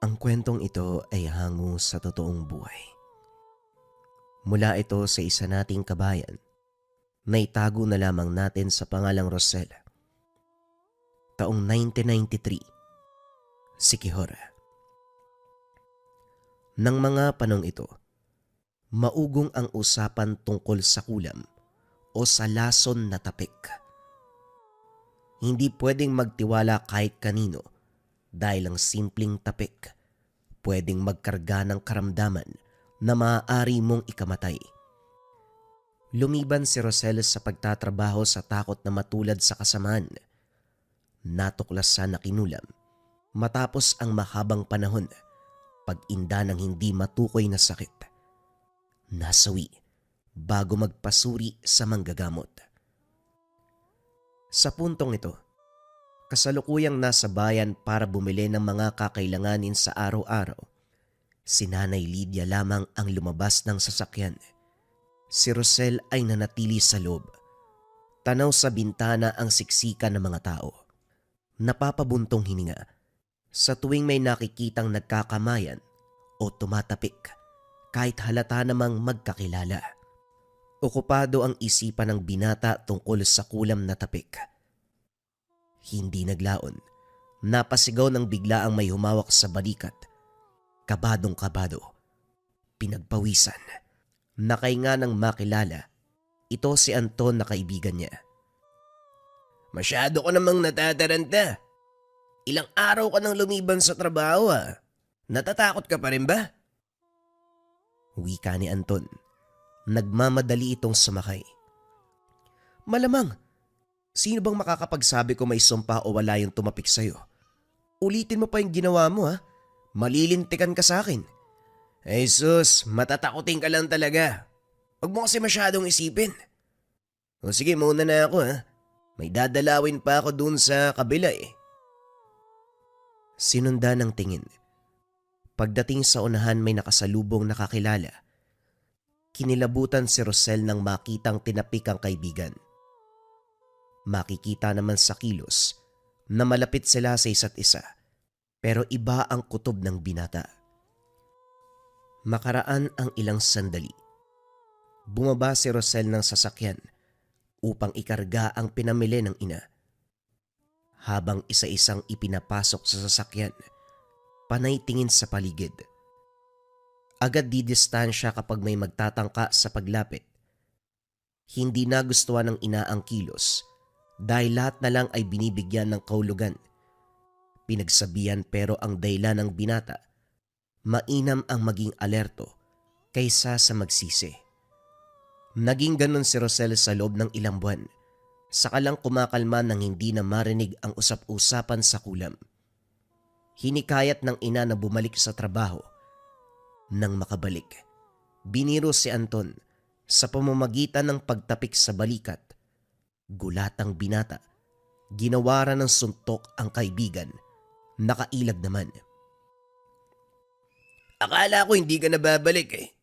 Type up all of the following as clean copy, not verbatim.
Ang kwentong ito ay hango sa totoong buhay. Mula ito sa isa nating kabayan na itago na lamang natin sa pangalang Rosel. Taong 1993, Sikihor. Nang mga panong ito, maugong ang usapan tungkol sa kulam o sa lason na tapik. Hindi pwedeng magtiwala kahit kanino dahil ang simpleng tapik pwedeng magkarga ng karamdaman na maaari mong ikamatay. Lumiban si Rosel sa pagtatrabaho sa takot na matulad sa kasamaan. Natuklasan na kinulam matapos ang mahabang panahon, pag-inda ng hindi matukoy na sakit. Nasawi bago magpasuri sa manggagamot. Sa puntong ito, kasalukuyang nasa bayan para bumili ng mga kakailanganin sa araw-araw, si Nanay Lydia lamang ang lumabas ng sasakyan. Si Rosel ay nanatili sa loob. Tanaw sa bintana ang siksikan ng mga tao. Napapabuntong hininga sa tuwing may nakikitang nagkakamayan o tumatapik kahit halata namang magkakilala. Okupado ang isipan ng binata tungkol sa kulam na tapik. Hindi naglaon. Napasigaw ng bigla ang may humawak sa balikat. Kabadong kabado. Pinagpawisan. Nakainga ng makilala. Ito si Anton na kaibigan niya. Masyado ka namang natataranta. Ilang araw ka nang lumiban sa trabaho ah. Natatakot ka pa rin ba? Wika ni Anton. Nagmamadali itong sumakay. Malamang. Sino bang makakapagsabi ko may sumpa o wala yung tumapik sa'yo? Ulitin mo pa yung ginawa mo ha. Malilintikan ka sa akin. Ay sus, matatakotin ka lang talaga. Huwag mo kasi masyadong isipin. O sige, muna na ako ha. May dadalawin pa ako dun sa kabila eh. Sinundan ng tingin. Pagdating sa unahan may nakasalubong nakakilala. Kinilabutan si Rosel nang makitang tinapik ang kaibigan. Makikita naman sa kilos na malapit sila sa isa't isa, pero iba ang kutob ng binata. Makaraan ang ilang sandali. Bumaba si Rosel ng sasakyan upang ikarga ang pinamili ng ina. Habang isa-isang ipinapasok sa sasakyan, panay tingin sa paligid. Agad didistansya kapag may magtatangka sa paglapit. Hindi nagustuhan ng ina ang kilos dahil lahat na lang ay binibigyan ng kahulugan. Pinagsabihan pero ang dahilan ng binata, mainam ang maging alerto kaysa sa magsisi. Naging ganon si Rosel sa loob ng ilang buwan. Saka lang kumakalma nang hindi na marinig ang usap-usapan sa kulam. Hinikayat ng ina na bumalik sa trabaho. Nang makabalik, biniro si Anton sa pamamagitan ng pagtapik sa balikat. Gulatang binata, ginawaran ng suntok ang kaibigan. Nakailag naman. Akala ko hindi ka na babalik eh.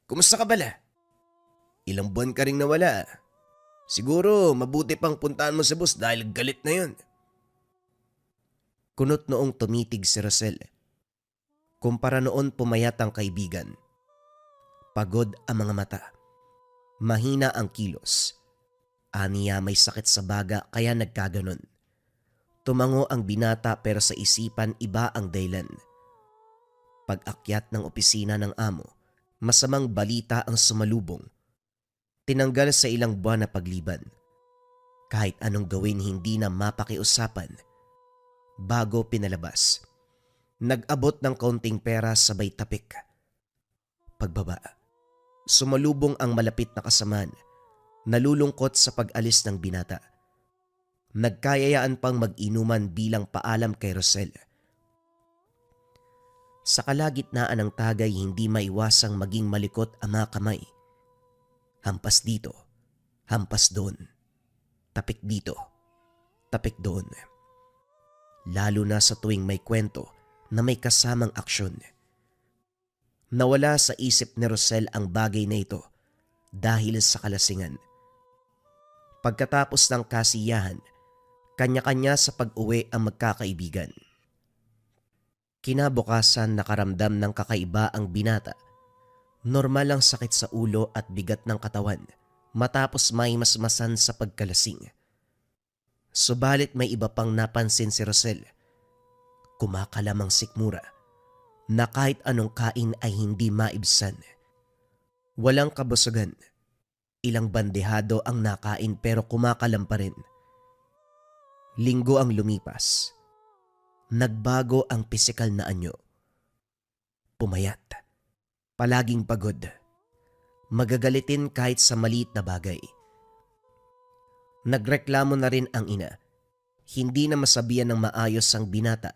Kumusta ka bala? Ilang buwan ka ring nawala. Siguro mabuti pang puntaan mo sa bus dahil galit na yun. Kunot noong tumitig si Rosel. Kumpara noon pumayat ang kaibigan. Pagod ang mga mata. Mahina ang kilos. Aniya may sakit sa baga kaya nagkaganon. Tumango ang binata pero sa isipan iba ang dahilan. Pag-akyat ng opisina ng amo, masamang balita ang sumalubong. Tinanggal sa ilang buwan na pagliban. Kahit anong gawin hindi na mapakiusapan. Bago pinalabas. Nag-abot ng kaunting pera sabay tapik. Pagbaba. Sumalubong ang malapit na kasamaan. Nalulungkot sa pag-alis ng binata. Nagkayayaan pang mag-inuman bilang paalam kay Rosel. Sa kalagitnaan ng tagay hindi maiwasang maging malikot ang mga kamay. Hampas dito, hampas doon. Tapik dito, tapik doon. Lalo na sa tuwing may kwento na may kasamang aksyon. Nawala sa isip ni Rosel ang bagay na ito dahil sa kalasingan. Pagkatapos ng kasiyahan, kanya-kanya sa pag-uwi ang magkakaibigan. Kinabukasan nakaramdam ng kakaiba ang binata. Normal ang sakit sa ulo at bigat ng katawan matapos may masmasan sa pagkalasing. Subalit may iba pang napansin si Rosel. Kumakalamang sikmura na kahit anong kain ay hindi maibsan. Walang kabusugan. Ilang bandehado ang nakain pero kumakalam pa rin. Linggo ang lumipas. Nagbago ang pisikal na anyo. Pumayat. Palaging pagod. Magagalitin kahit sa maliit na bagay. Nagreklamo na rin ang ina. Hindi na masabihan ng maayos ang binata.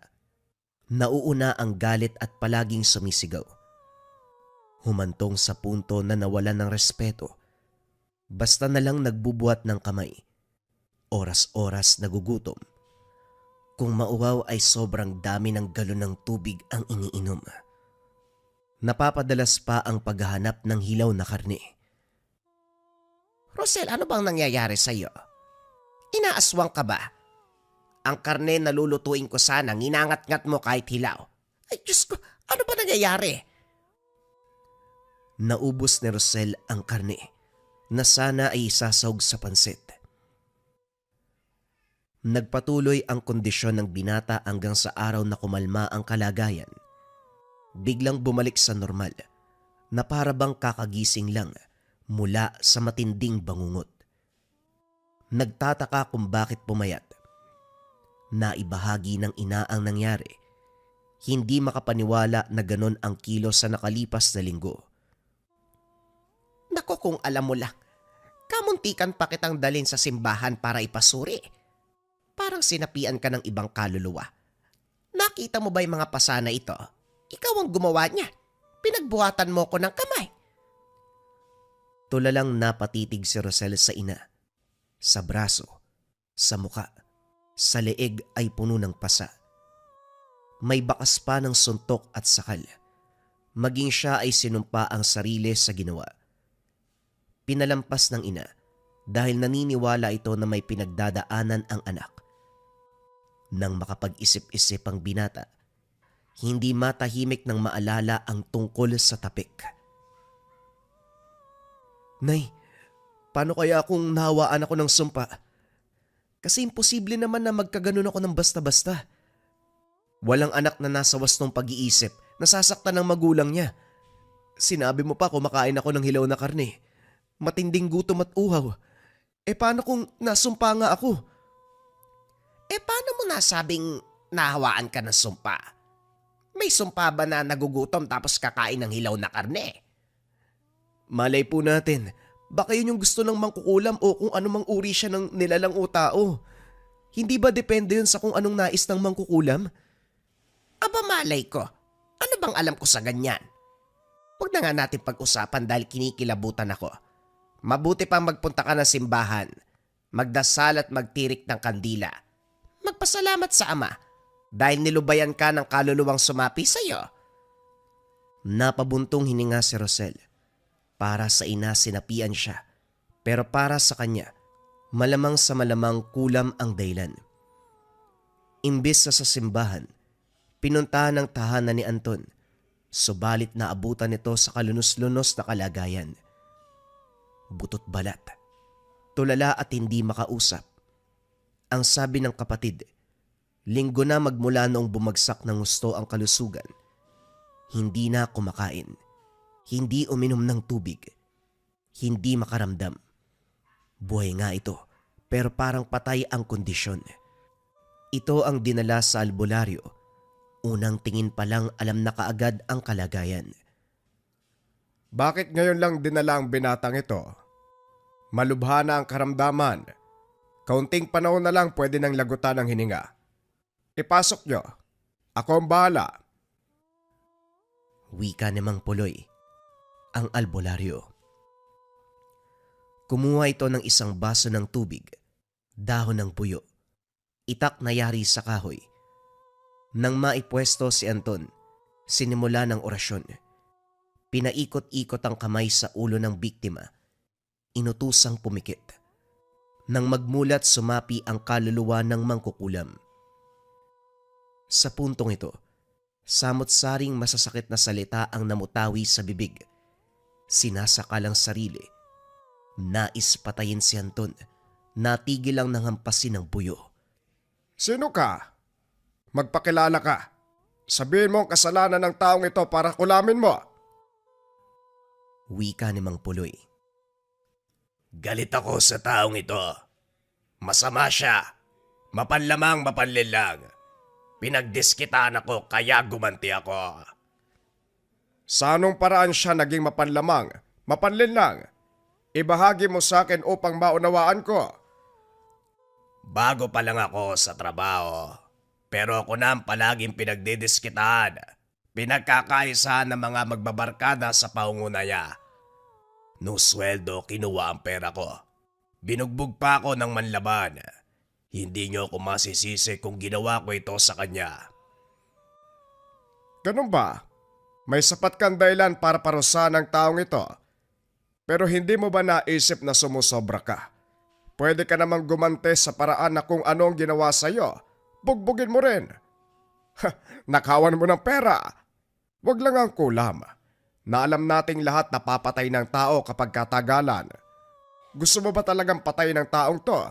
Nauuna ang galit at palaging sumisigaw. Humantong sa punto na nawalan ng respeto. Basta na lang nagbubuhat ng kamay. Oras-oras nagugutom. Kung mauwaw ay sobrang dami ng galon ng tubig ang iniinom. Napapadalas pa ang paghahanap ng hilaw na karne. Rosel, ano bang nangyayari sa'yo? Inaaswang ka ba? Ang karne na lulutuin ko sana, nginangat-ngat mo kahit hilaw. Ay Diyos ko, ano ba nangyayari? Naubos ni Rosel ang karne na sana ay isasawg sa pansit. Nagpatuloy ang kondisyon ng binata hanggang sa araw na kumalma ang kalagayan. Biglang bumalik sa normal na para bang kakagising lang mula sa matinding bangungot. Nagtataka kung bakit pumayat. Naibahagi ng ina ang nangyari. Hindi makapaniwala na ganon ang kilos sa nakalipas na linggo. Naku, kung alam mo lang, kamuntikan pa kitang dalhin sa simbahan para ipasuri. Parang sinapian ka ng ibang kaluluwa. Nakita mo ba yung mga pasana ito? Ikaw ang gumawa niya. Pinagbuhatan mo ko ng kamay. Tulalang napatitig si Rosel sa ina. Sa braso, sa muka, sa leeg ay puno ng pasa. May bakas pa ng suntok at sakal. Maging siya ay sinumpa ang sarili sa ginawa. Pinalampas ng ina dahil naniniwala ito na may pinagdadaanan ang anak. Nang makapag-isip-isip ang binata, hindi matahimik nang maalala ang tungkol sa tapik. Nay, paano kaya kung nahawaan ako ng sumpa? Kasi imposible naman na magkaganon ako ng basta-basta. Walang anak na nasa wastong pag-iisip, nasasaktan ng magulang niya. Sinabi mo pa kumakain ako ng hilaw na karne. Matinding gutom at uhaw. Paano kung nasumpa nga ako? Paano mo nasabing nahawaan ka ng sumpa? May sumpa ba na nagugutom tapos kakain ng hilaw na karne? Malay po natin, baka yun yung gusto ng mangkukulam o kung anumang uri siya ng nilalang o tao. Hindi ba depende yun sa kung anong nais ng mangkukulam? Aba malay ko, ano bang alam ko sa ganyan? Huwag na nga natin pag-usapan dahil kinikilabutan ako. Mabuti pang magpunta ka ng simbahan, magdasal at magtirik ng kandila. Magpasalamat sa Ama dahil nilubayan ka ng kaluluwang sumapi sa iyo. Napabuntong hininga si Rosel. Para sa ina sinapian siya, pero para sa kanya, malamang sa malamang kulam ang dahilan. Imbis sa simbahan, pinuntahan ng tahanan ni Anton, subalit naabutan nito sa kalunos-lunos na kalagayan. Butot balat, tulala at hindi makausap. Ang sabi ng kapatid, linggo na magmula noong bumagsak ng gusto ang kalusugan. Hindi na kumakain, hindi uminom ng tubig, hindi makaramdam. Buhay nga ito, pero parang patay ang kondisyon. Ito ang dinala sa albularyo. Unang tingin pa lang alam na kaagad ang kalagayan. Bakit ngayon lang dinala ang binatang ito? Malubha na ang karamdaman. Kaunting panahon na lang pwede nang lagutan ang hininga. Ipasok nyo. Ako ang bahala. Wika ni Mang Puloy, ang albularyo. Kumuha ito ng isang baso ng tubig, dahon ng puyo, itak na yari sa kahoy. Nang maipwesto si Anton, sinimula ng orasyon. Pinaikot-ikot ang kamay sa ulo ng biktima, inutusang pumikit. Nang magmulat sumapi ang kaluluwa ng mangkukulam. Sa puntong ito, Samot-saring masasakit na salita ang namutawi sa bibig. Sinasakalang sarili. Nais patayin si Anton. Natigil lang ng hampasin ng buyo. Sino ka? Magpakilala ka. Sabihin mo ang kasalanan ng taong ito para kulamin mo. Wika ni Mang Puloy. Galit ako sa taong ito. Masama siya. Mapanlamang mapanlilang. Pinagdiskitaan ako kaya gumanti ako. Sa anong paraan siya naging mapanlamang, mapanlinlang? Ibahagi mo sa akin upang maunawaan ko. Bago pa lang ako sa trabaho. Pero ako na ang palaging pinagdidiskitaan. Pinagkakaisahan ng mga magbabarkada sa paungunaya. Nung sweldo, kinuha ang pera ko. Binugbog pa ako ng manlaban. Hindi niyo ako masisisi kung ginawa ko ito sa kanya. Ganun ba? May sapat kang dahilan para parusahan ang taong ito. Pero hindi mo ba naisip na sumusobra ka? Pwede ka namang gumante sa paraan na kung anong ginawa sa'yo. Bugbugin mo rin. Nakawan mo ng pera. Wag lang ang kulam. Na alam nating lahat na papatay ng tao kapag katagalan. Gusto mo ba talagang patay ng taong to?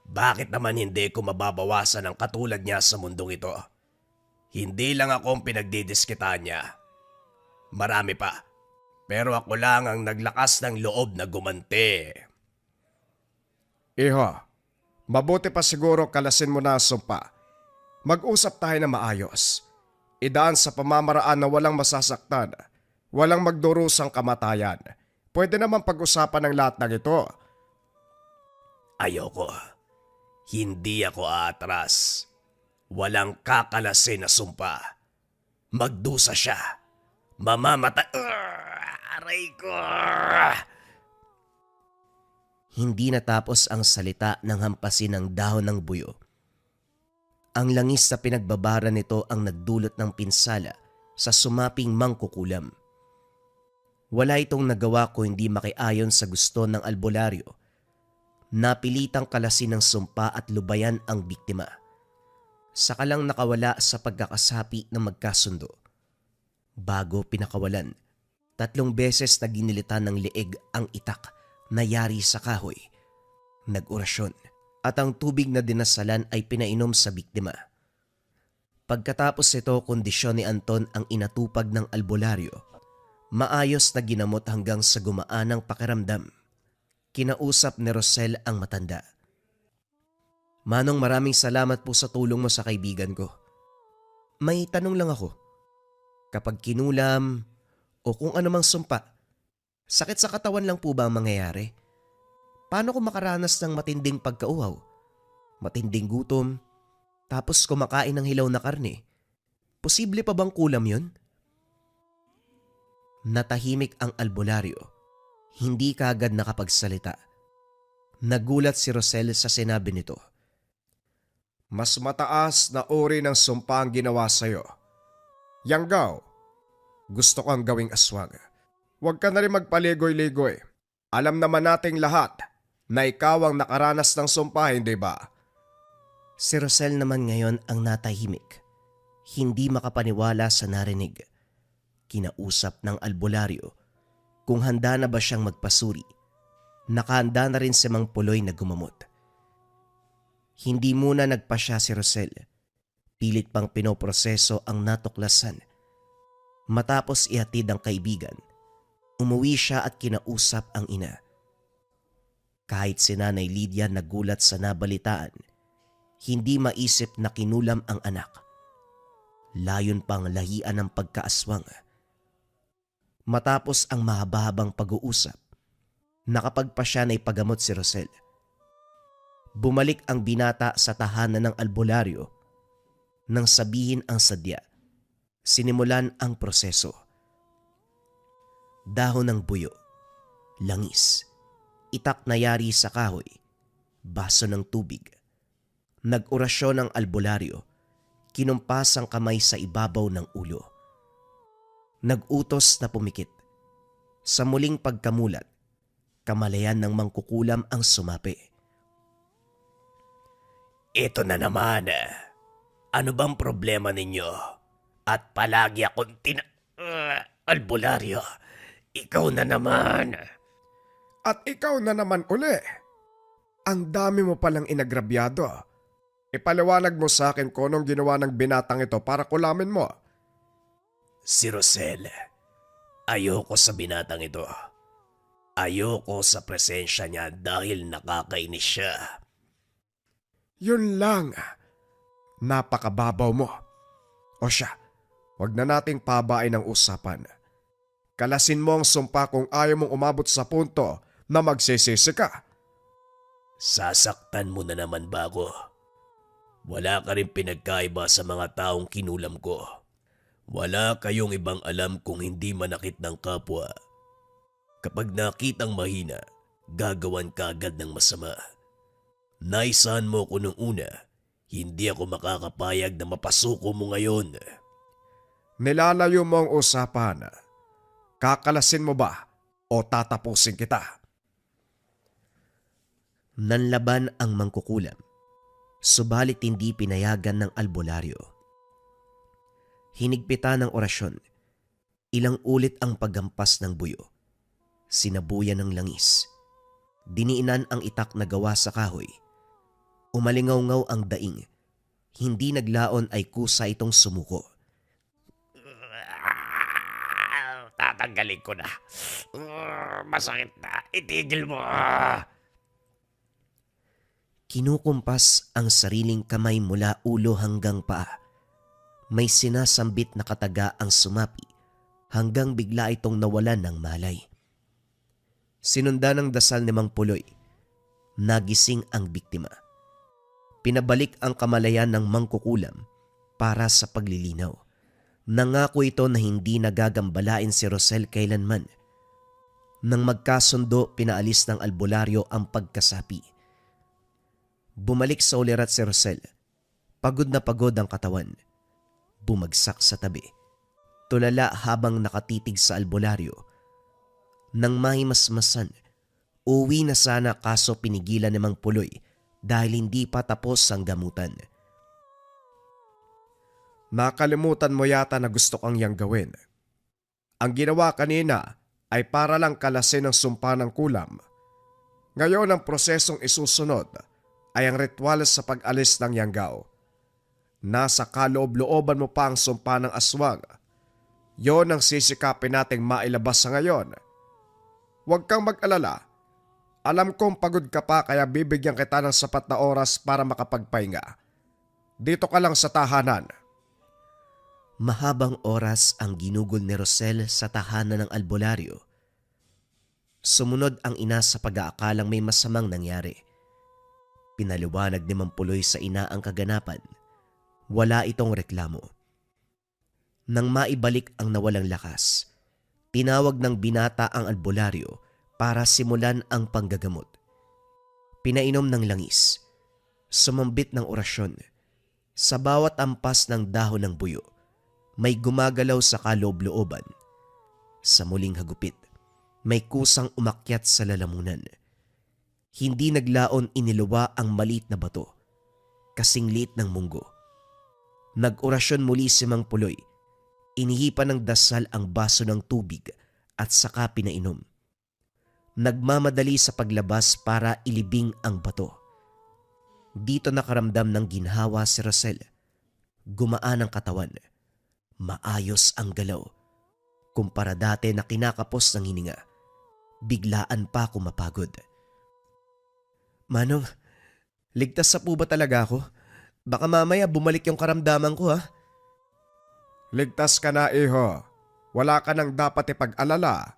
Bakit naman hindi ko mababawasan ang katulad niya sa mundong ito? Hindi lang ako ang pinagdidiskitaan niya. Marami pa. Pero ako lang ang naglakas ng loob na gumanti. Iho, mabuti pa siguro kalasin mo na ang sumpa. Mag-usap tayo na maayos. Idaan sa pamamaraan na walang masasaktan, walang magdurusang kamatayan. Pwede naman pag-usapan ng lahat ng ito. Ayoko. Hindi ako aatras. Walang kakalasin na sumpa. Magdusa siya. Mamamatay. Aray ko. Hindi natapos ang salita ng hampasin ng dahon ng buyo. Ang langis na pinagbabara nito ang nagdulot ng pinsala sa sumaping mangkukulam. Wala itong nagawa ko hindi makiayon sa gusto ng albularyo. Napilitang kalasin ng sumpa at lubayan ang biktima. Saka lang nakawala sa pagkakasapi ng magkasundo. Bago pinakawalan, 3 beses na ginilitan ng leeg ang itak na yari sa kahoy. Nag-orasyon at ang tubig na dinasalan ay pinainom sa biktima. Pagkatapos ito, kondisyon ni Anton ang inatupag ng albularyo. Maayos na ginamot hanggang sa gumaan ang pakiramdam. Kinausap ni Rosel ang matanda. Manong, maraming salamat po sa tulong mo sa kaibigan ko. May tanong lang ako. Kapag kinulam o kung anumang sumpa, sakit sa katawan lang po ba ang mangyayari? Paano kung makaranas ng matinding pagkauhaw, matinding gutom, tapos kumakain ng hilaw na karne? Posible pa bang kulam yun? Natahimik ang albularyo. Hindi kaagad nakapagsalita. Nagulat si Rosel sa sinabi nito. Mas mataas na uri ng sumpa ang ginawa sa'yo. Yanggaw, gusto kang gawing aswang. Huwag ka na rin magpaligoy-ligoy. Alam naman nating lahat na ikaw ang nakaranas ng sumpa, hindi ba? Si Rosel naman ngayon ang natahimik. Hindi makapaniwala sa narinig. Kinausap ng albularyo kung handa na ba siyang magpasuri. Nakahanda na rin si Mang Puloy na gumamot. Hindi muna nagpasya si Rosel. Pilit pang pinoproseso ang natuklasan. Matapos ihatid ang kaibigan, umuwi siya at kinausap ang ina. Kahit si Nanay Lydia nagulat sa nabalitaan, hindi maisip na kinulam ang anak. Layon pang lahian ng pagkaaswang. Matapos ang mahaba-habang pag-uusap, nakapagpasya na ipagamot si Rosel. Bumalik ang binata sa tahanan ng albularyo. Nang sabihin ang sadya, sinimulan ang proseso. Dahon ng buyo, langis, itak na yari sa kahoy, baso ng tubig. Nag-orasyon ang albularyo, kinumpas ang kamay sa ibabaw ng ulo. Nag-utos na pumikit. Sa muling pagkamulat, kamalayan ng mangkukulam ang sumapi. Ito na naman. Ano bang problema ninyo? At palagi akong albularyo, ikaw na naman. At ikaw na naman uli. Ang dami mo palang inagrabyado. Ipaliwanag mo sa akin kung anong ginawa ng binatang ito para kulamin mo. Si Rosel, ayoko sa binatang ito. Ayoko sa presensya niya dahil nakakainis siya. Yun lang. Napakababaw mo. O siya, wag na nating pabain ang usapan. Kalasin mo ang sumpa kung ayaw mong umabot sa punto na magsisisi ka. Sasaktan mo na naman ba ako? Wala ka rin pinagkaiba sa mga taong kinulam ko. Wala kayong ibang alam kung hindi manakit ng kapwa. Kapag nakitang mahina, gagawan ka agad ng masama. Naisahan mo ko nung una, hindi ako makakapayag na mapasuko mo ngayon. Nilalayo mo ang usapan. Kakalasin mo ba o tatapusin kita? Nanlaban ang mangkukulam, subalit hindi pinayagan ng albularyo. Hinigpitan ng orasyon, ilang ulit ang paggampas ng buyo. Sinabuyan ng langis. Diniinan ang itak na gawa sa kahoy. Umalingaw-ngaw ang daing. Hindi naglaon ay kusa itong sumuko. Tatanggalin ko na. Masakit na. Itigil mo. Kinukumpas ang sariling kamay mula ulo hanggang paa. May sinasambit na kataga ang sumapi hanggang bigla itong nawalan ng malay. Sinundan ng dasal ni Mang Puloy. Nagising ang biktima. Pinabalik ang kamalayan ng mangkukulam para sa paglilinaw. Nangako ito na hindi nagagambalain si Rosel kailanman. Nang magkasundo, pinaalis ng albularyo ang pagkasapi. Bumalik sa ulirat si Rosel. Pagod na pagod ang katawan. Bumagsak sa tabi. Tulala habang nakatitig sa albularyo. Nang mahimasmasan, uwi na sana kaso pinigilan ni Mang Puloy dahil hindi pa tapos ang gamutan. Nakalimutan mo yata na gusto kang yang gawin. Ang ginawa kanina ay para lang kalasin ang sumpa ng kulam. Ngayon ang prosesong isusunod ay ang ritual sa pag-alis ng yanggaw. Nasa kaloob-looban mo pa ang sumpa ng aswang. Yon ang sisikapin nating mailabas sa ngayon. Huwag kang mag-alala. Alam kong pagod ka pa kaya bibigyan kita ng sapat na oras para makapagpahinga. Dito ka lang sa tahanan. Mahabang oras ang ginugol ni Rosel sa tahanan ng albularyo. Sumunod ang ina sa pag-aakalang may masamang nangyari. Pinaliwanag ni Mang Puloy sa ina ang kaganapan. Wala itong reklamo. Nang maibalik ang nawalang lakas, tinawag ng binata ang albularyo para simulan ang panggagamot. Pinainom ng langis, sumambit ng orasyon. Sa bawat ampas ng dahon ng buyo, may gumagalaw sa kaloob-looban. Sa muling hagupit, may kusang umakyat sa lalamunan. Hindi naglaon iniluwa ang maliit na bato, kasing liit ng munggo. Nag-orasyon muli si Mang Puloy. Inihipan ng dasal ang baso ng tubig at saka pinainom. Nagmamadali sa paglabas para ilibing ang bato. Dito nakaramdam ng ginhawa si Rosel. Gumaan ang katawan. Maayos ang galaw. Kumpara dati na kinakapos ng hininga. Biglaan pa ako mapagod. Manong, ligtas sa po ba talaga ako? Baka mamaya bumalik yung karamdaman ko, ha? Ligtas ka na, iho. Wala ka nang dapat ipag-alala.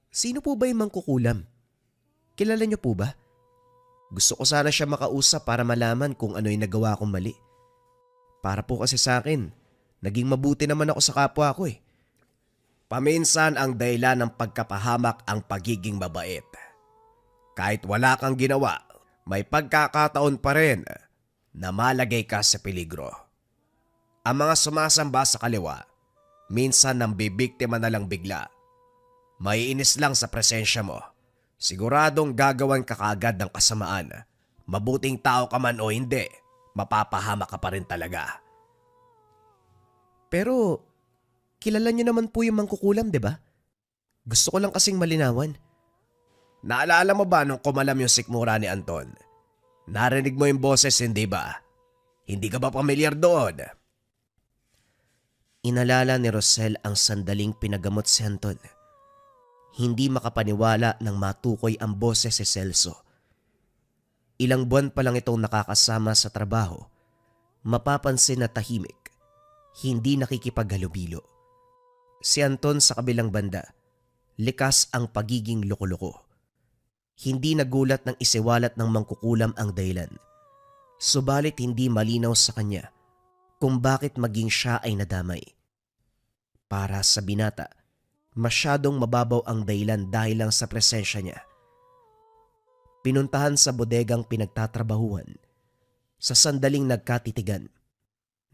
Sino po ba yung mangkukulam? Kilala niyo po ba? Gusto ko sana siya makausap para malaman kung ano yung nagawa kong mali. Para po kasi sa akin, naging mabuti naman ako sa kapwa ko eh. Paminsan ang dahilan ng pagkapahamak ang pagiging mabait. Kahit wala kang ginawa, may pagkakataon pa rin na malagay ka sa peligro. Ang mga sumasamba sa kaliwa, minsan nang bibiktima na lang bigla. Maiinis lang sa presensya mo. Siguradong gagawan ka kaagad ng kasamaan. Mabuting tao ka man o hindi, mapapahama ka pa rin talaga. Pero kilala niyo naman po yung mangkukulam, di ba? Gusto ko lang kasing malinawan. Naalala mo ba nung kumalam yung sikmura ni Anton? Narinig mo yung boses, hindi ba? Hindi ka ba pamilyar doon? Inalala ni Rosel ang sandaling pinagamot si Anton. Hindi makapaniwala nang matukoy ang boses si Celso. Ilang buwan pa lang itong nakakasama sa trabaho, mapapansin na tahimik, hindi nakikipaghalubilo. Si Anton sa kabilang banda, likas ang pagiging loko-loko. Hindi nagulat nang isiwalat ng mangkukulam ang dahilan. Subalit hindi malinaw sa kanya kung bakit maging siya ay nadamay. Para sa binata, masyadong mababaw ang dahilan dahil lang sa presensya niya. Pinuntahan sa bodegang pinagtatrabahuhan. Sa sandaling nagkatitigan,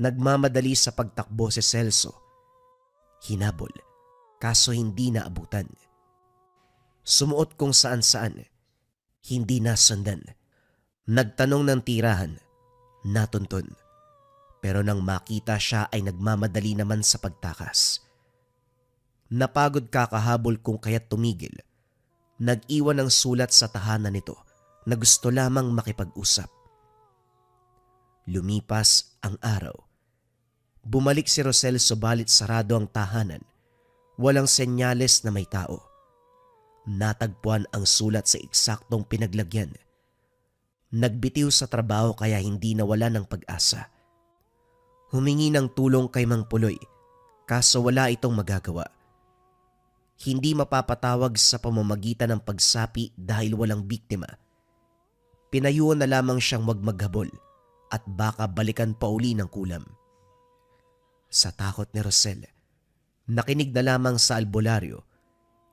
nagmamadali sa pagtakbo si Celso. Hinabol, kaso hindi naabutan. Sumuot kung saan-saan, hindi nasundan. Nagtanong ng tirahan, natuntun. Pero nang makita siya ay nagmamadali naman sa pagtakas. Napagod kakahabol kung kaya't tumigil. Nag-iwan ng sulat sa tahanan nito na gusto lamang makipag-usap. Lumipas ang araw. Bumalik si Rosel subalit sarado ang tahanan. Walang senyales na may tao. Natagpuan ang sulat sa eksaktong pinaglagyan. Nagbitiw sa trabaho kaya hindi nawala ng pag-asa. Humingi ng tulong kay Mang Puloy, kaso wala itong magagawa. Hindi mapapatawag sa pamamagitan ng pagsapi dahil walang biktima. Pinayuan na lamang siyang maghabol at baka balikan pa uli ng kulam. Sa takot ni Rosel, nakinig na lamang sa albularyo,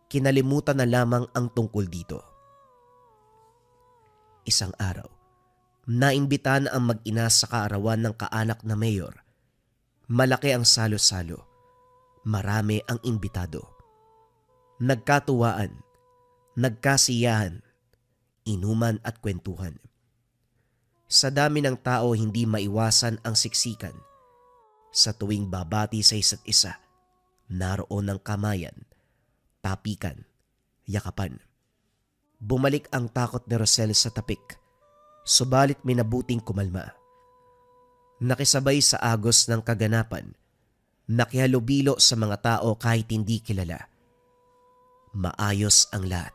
kinalimutan na lamang ang tungkol dito. Isang araw, naimbitahan ang mag-ina sa kaarawan ng kaanak na mayor. Malaki ang salo-salo. Marami ang imbitado. Nagkatuwaan, nagkasiyahan, inuman at kwentuhan. Sa dami ng tao hindi maiwasan ang siksikan. Sa tuwing babati sa isa't isa, naroon ang kamayan, tapikan, yakapan. Bumalik ang takot ni Rosel sa tapik, subalit minabuting kumalma. Nakisabay sa agos ng kaganapan, nakihalubilo sa mga tao kahit hindi kilala. Maayos ang lahat.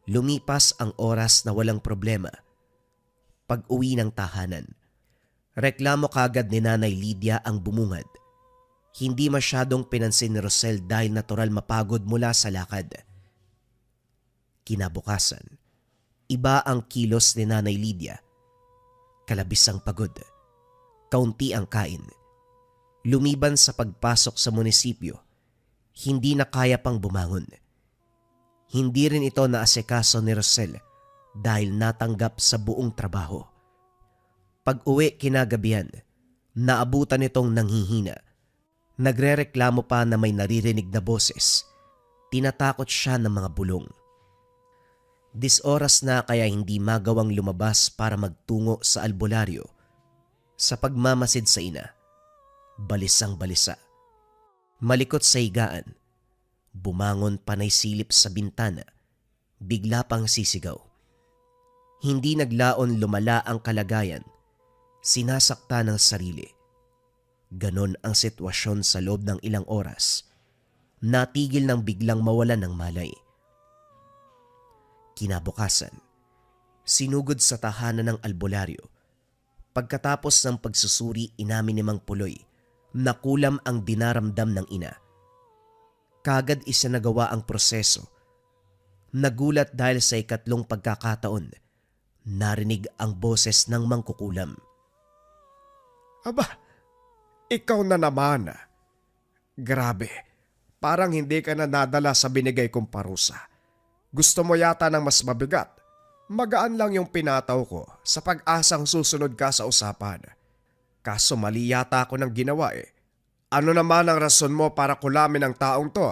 Lumipas ang oras na walang problema. Pag-uwi ng tahanan, reklamo kagad ni Nanay Lydia ang bumungad. Hindi masyadong pinansin ni Rosel dahil natural mapagod mula sa lakad. Kinabukasan, iba ang kilos ni Nanay Lydia. Kalabis ang pagod. Kaunti ang kain. Lumiban sa pagpasok sa munisipyo, hindi na kaya pang bumangon. Hindi rin ito naasikaso ni Rosel dahil natanggap sa buong trabaho. Pag-uwi kinagabihan, naabutan itong nanghihina. Nagrereklamo pa na may naririnig na boses. Tinatakot siya ng mga bulong. Oras na kaya hindi magawang lumabas para magtungo sa albularyo. Sa pagmamasid sa ina, balisang balisa. Malikot sa higaan, bumangon panay silip sa bintana, bigla pang sisigaw. Hindi naglaon lumala ang kalagayan, sinasakta ng sarili. Ganon ang sitwasyon sa loob ng ilang oras. Natigil ng biglang mawalan ng malay. Kinabukasan, sinugod sa tahanan ng albularyo. Pagkatapos ng pagsusuri, inamin ni Mang Puloy na kulam ang dinaramdam ng ina. Kagad isinagawa ang proseso. Nagulat dahil sa ikatlong pagkakataon, narinig ang boses ng mangkukulam. Aba, ikaw na naman. Grabe, parang hindi ka na nadala sa binigay kong parusa. Gusto mo yata ng mas mabigat. Magaan lang yung pinataw ko sa pag-asang susunod ka sa usapan. Kaso mali yata ako ng ginawa eh. Ano naman ang rason mo para kulamin ang taong to?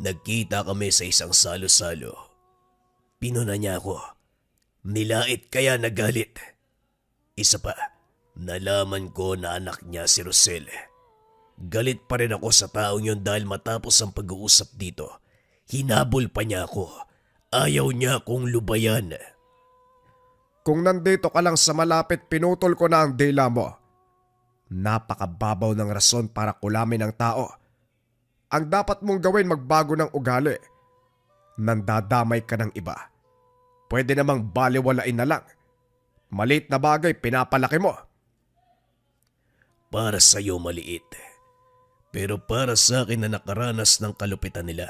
Nagkita kami sa isang salo-salo. Pinuna niya ako. Nilait kaya nagalit. Isa pa, nalaman ko na anak niya si Rosel. Galit pa rin ako sa taong yun dahil matapos ang pag-uusap dito, hinabol pa niya ako. Ayaw niya akong lubayan. Kung nandito ka lang sa malapit, pinutol ko na ang dila mo. Napakababaw ng rason para kulamin ang tao. Ang dapat mong gawin, magbago ng ugali. Nandadamay ka ng iba. Pwede namang baliwalain na lang. Maliit na bagay, pinapalaki mo. Para sa'yo maliit. Pero para sa akin na nakaranas ng kalupitan nila,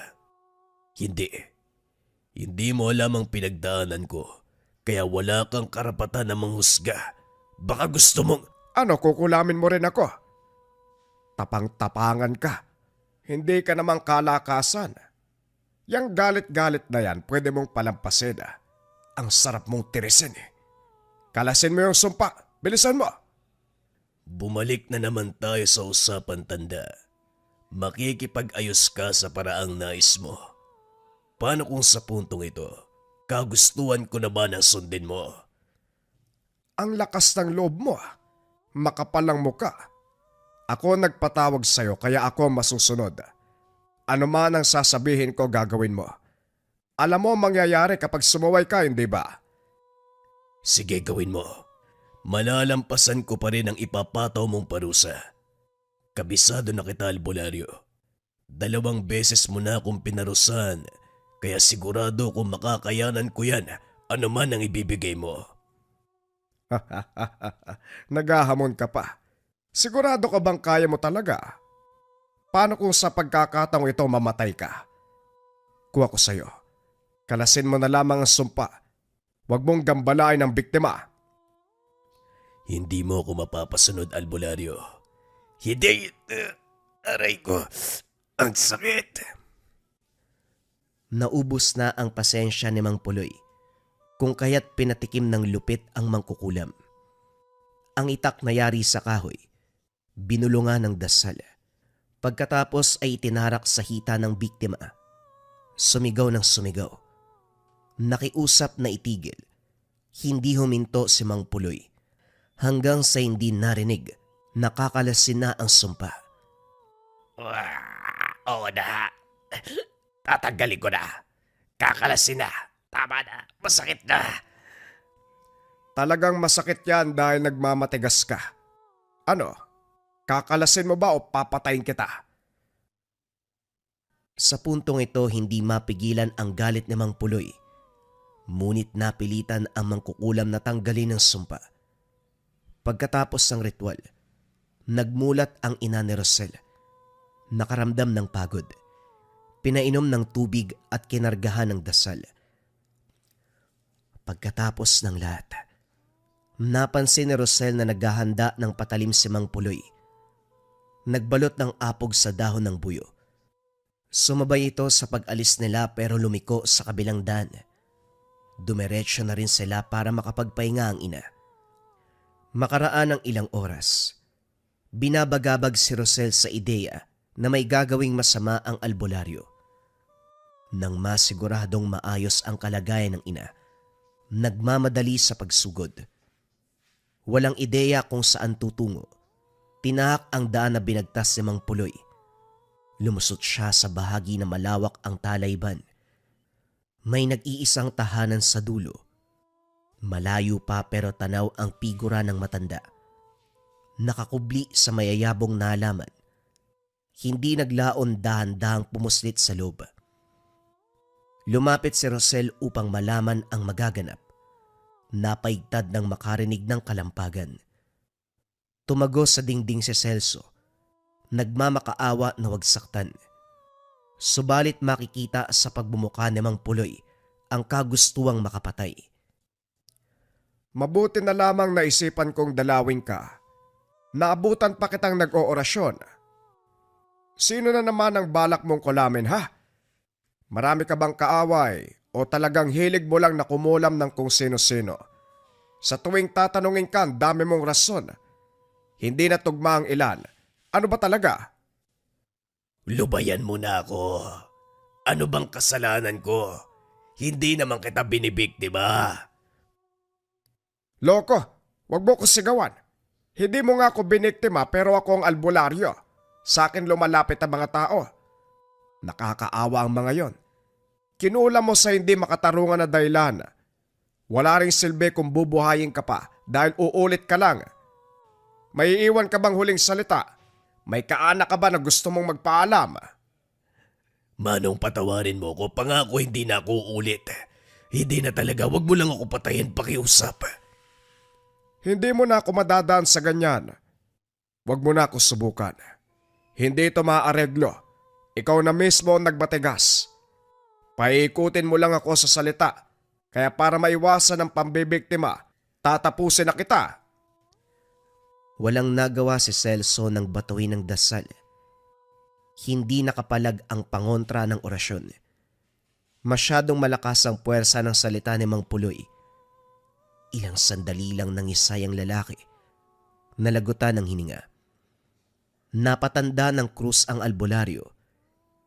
hindi. Hindi mo alam ang pinagdaanan ko, kaya wala kang karapatan na manghusga. Baka gusto mong... Ano, kukulamin mo rin ako? Tapang-tapangan ka. Hindi ka namang kalakasan. Yang galit-galit na yan, pwede mong palampasin. Ang sarap mong tirisin. Kalasin mo yung sumpa. Bilisan mo. Bumalik na naman tayo sa usapan, tanda. Makikipag-ayos ka sa paraang nais mo. Paano kung sa puntong ito, kagustuhan ko na ba na sundin mo? Ang lakas ng loob mo. Makapal ang muka. Ako nagpatawag sa'yo kaya ako masusunod. Ano man ang sasabihin ko, gagawin mo. Alam mo mangyayari kapag sumuway ka, hindi ba? Sige, gawin mo. Malalampasan ko pa rin ang ipapataw mong parusa. Kabisado na kita, albularyo. 2 beses mo na akong pinarusahan, kaya sigurado kung makakayanan ko yan, ano man ang ibibigay mo. Naghahamon ka pa. Sigurado ka bang kaya mo talaga? Paano kung sa pagkakataong ito mamatay ka? Kuha ko sa'yo. Kalasin mo na lamang ang sumpa. Huwag mong gambalain ang biktima. Hindi mo ako mapapasunod, albularyo. Hindi! Aray ko! Ang sakit! Naubos na ang pasensya ni Mang Puloy, kung kaya't pinatikim ng lupit ang mangkukulam. Ang itak na yari sa kahoy, binulungan ng dasal. Pagkatapos ay itinarak sa hita ng biktima. Sumigaw ng sumigaw. Nakiusap na itigil. Hindi huminto si Mang Puloy. Hanggang sa hindi narinig, nakakalasin na ang sumpa. Oo na. Tatanggalin ko na. Kakalasin na. Tama na. Masakit na. Talagang masakit yan dahil nagmamatigas ka. Ano? Kakalasin mo ba o papatayin kita? Sa puntong ito, hindi mapigilan ang galit ni Mang Puloy. Ngunit napilitan ang mangkukulam na tanggalin ng sumpa. Pagkatapos ng ritual, nagmulat ang ina ni Rosel. Nakaramdam ng pagod. Pinainom ng tubig at kinargahan ng dasal. Pagkatapos ng lahat, napansin ni Rosel na naghahanda ng patalim si Mang Puloy. Nagbalot ng apog sa dahon ng buyo. Sumabay ito sa pag-alis nila pero lumiko sa kabilang daan. Dumiretso na rin sila para makapagpahinga ang ina. Makaraan ng ilang oras, binabagabag si Rosel sa ideya na may gagawing masama ang albularyo. Nang masiguradong maayos ang kalagayan ng ina, nagmamadali sa pagsugod. Walang ideya kung saan tutungo. Tinahak ang daan na binagtas ni Mang Puloy. Lumusot siya sa bahagi na malawak ang talayban. May nag-iisang tahanan sa dulo. Malayo pa pero tanaw ang figura ng matanda. Nakakubli sa mayayabong na halaman. Hindi naglaon dahan-dahang pumuslit sa loob. Lumapit si Rosel upang malaman ang magaganap. Napaigtad ng makarinig ng kalampagan. Tumago sa dingding si Celso. Nagmamakaawa na wag saktan. Subalit makikita sa pagbumuka ni Mang Puloy ang kagustuang makapatay. Mabuti na lamang naisipan kong dalawin ka. Naabutan pa kitang nag-oorasyon. Sino na naman ang balak mong kulamin, ha? Marami ka bang kaaway o talagang hilig mo lang na kumulam ng kung sino-sino? Sa tuwing tatanungin ka, dami mong rason. Hindi na tugma ang ilan. Ano ba talaga? Lubayan mo na ako. Ano bang kasalanan ko? Hindi naman kita binibiktima. Loko, Huwag mo ko sigawan. Hindi mo nga ako biniktima pero ako ang albularyo. Sa akin lumalapit ang mga tao. Nakakaawa ang mga yon. Kinula mo sa hindi makatarungan na dahilan. Wala ring silbi kung bubuhayin ka pa dahil uulit ka lang. May iiwan ka bang huling salita? May kaanak ka ba na gusto mong magpaalam? Manong, patawarin mo ko. Pangako hindi na ako ulit. Hindi na talaga. Wag mo lang ako patayin pakiusap. Hindi mo na ako madadaan sa ganyan. Huwag mo na ako subukan. Hindi ito maaareglo. Ikaw na mismo ang nagbatigas. Paikutin mo lang ako sa salita. Kaya para maiwasan ang pambibiktima, tatapusin na kita. Walang nagawa si Celso nang batuin ng dasal. Hindi nakapalag ang pangontra ng orasyon. Masyadong malakas ang puwersa ng salita ni Mang Puloy. Ilang sandali lang nangisay ang lalaki. Nalagutan ng hininga. Napatanda ng krus ang albularyo.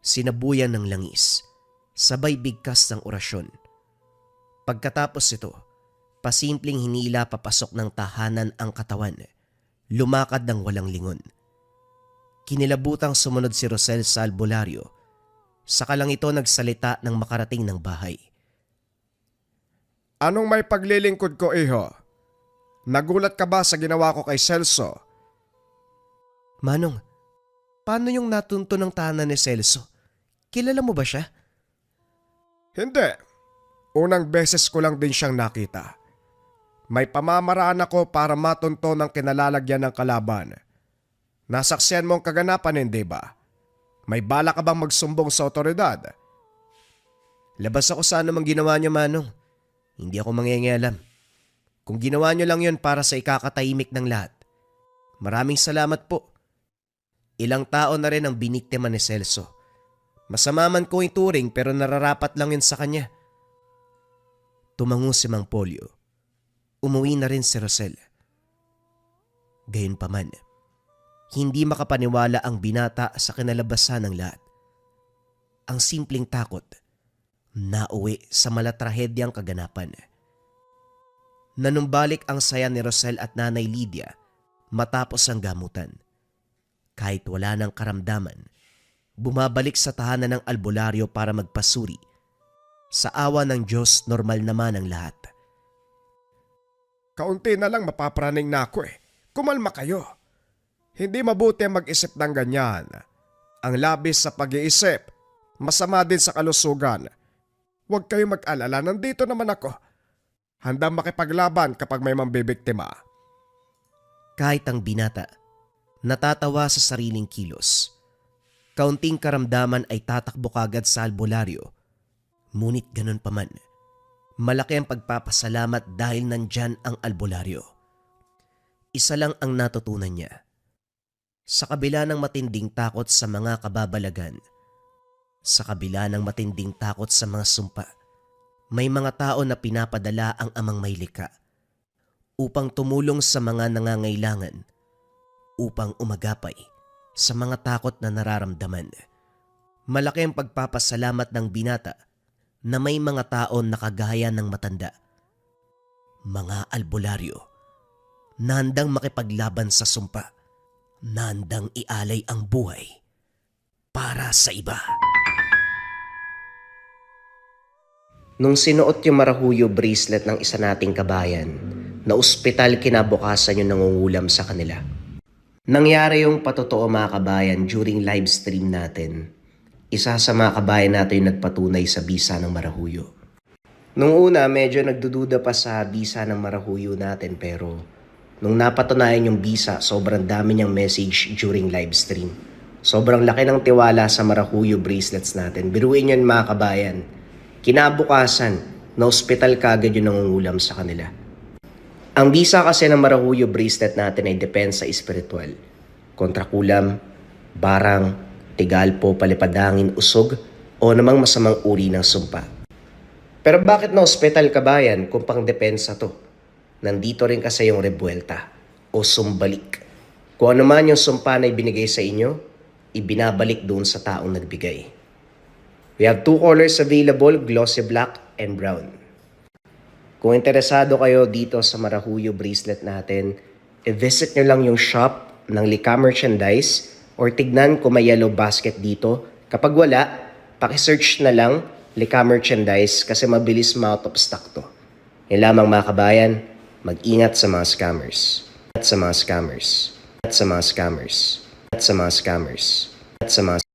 Sinabuyan ng langis. Sabay bigkas ng orasyon. Pagkatapos ito, pasimpleng hinila papasok ng tahanan ang katawan. Lumakad ng walang lingon. Kinilabutang sumunod si Rosel sa albularyo. Saka lang ito nagsalita ng makarating ng bahay. Anong may paglilingkod ko, iho? Nagulat ka ba sa ginawa ko kay Celso? Manong, paano yung natunto ng tahanan ni Celso? Kilala mo ba siya? Hindi. Unang beses ko lang din siyang nakita. May pamamaraan ako para matunto ng kinalalagyan ng kalaban. Nasaksiyan mo ang kaganapan, hindi ba? May bala ka bang magsumbong sa otoridad? Labas ako sa anumang ginawa niyo, Manong. Hindi ako mangingialam. Kung ginawa niyo lang yun para sa ikakatahimik ng lahat. Maraming salamat po. Ilang tao na rin ang biniktima ni Celso. Masama man ko ituring pero nararapat lang yun sa kanya. Tumango si Mang Polio. Umuwi na rin si Rosel. Gayunpaman, hindi makapaniwala ang binata sa kinalabasan ng lahat. Ang simpleng takot, nauwi sa malatrahedyang kaganapan. Nanumbalik ang saya ni Rosel at Nanay Lydia matapos ang gamutan. Kahit wala ng karamdaman, bumabalik sa tahanan ng albularyo para magpasuri. Sa awa ng Diyos, normal naman ang lahat. Kaunti na lang mapapraning na ako eh. Kumalma kayo. Hindi mabuti mag-isip ng ganyan. Ang labis sa pag-iisip, masama din sa kalusugan. Huwag kayo mag-alala, nandito naman ako. Handang makipaglaban kapag may mambibiktima. Kahit ang binata, natatawa sa sariling kilos. Kaunting karamdaman ay tatakbo kagad sa albularyo. Ngunit ganun pa man, malaki ang pagpapasalamat dahil nandyan ang albularyo. Isa lang ang natutunan niya. Sa kabila ng matinding takot sa mga kababalagan, sa kabila ng matinding takot sa mga sumpa, may mga tao na pinapadala ang amang maylika upang tumulong sa mga nangangailangan, upang umagapay sa mga takot na nararamdaman. Malaki ang pagpapasalamat ng binata na may mga tao na kagaya ng matanda. Mga albularyo na handang makipaglaban sa sumpa, na handang ialay ang buhay para sa iba. Nung sinuot yung marahuyo bracelet ng isa nating kabayan, na ospital kinabukasan yung nangungulam sa kanila. Nangyari yung patotoo mga kabayan during live stream natin. Isa sa mga kabayan natin yung nagpatunay sa bisa ng marahuyo. Nung una medyo nagdududa pa sa bisa ng marahuyo natin pero nung napatunayan yung bisa sobrang dami niyang message during live stream. Sobrang laki ng tiwala sa marahuyo bracelets natin. Biruin yun mga kabayan. Kinabukasan na ospital kagad yung nangungulam sa kanila. Ang bisa kasi ng marahuyo bracelet natin ay depensa espiritual. Kontra kulam, barang, tigalpo, palipadangin, usog, o namang masamang uri ng sumpa. Pero bakit na ospital kabayan kung pang depensa to? Nandito rin kasi yung rebuelta o sumbalik. Kung ano man yung sumpa na ibinigay sa inyo, ibinabalik doon sa taong nagbigay. We have 2 colors available, glossy black and brown. Kung interesado kayo dito sa Marahuyo bracelet natin, i-visit nyo lang yung shop ng Lika Merchandise or tignan kung may yellow basket dito. Kapag wala, pakisearch na lang Lika Merchandise kasi mabilis ma-out of stock to. Yan lamang mga kabayan, mag-ingat sa mga scammers. At sa mga scammers. At sa mga scammers. At sa mga scammers. At sa mga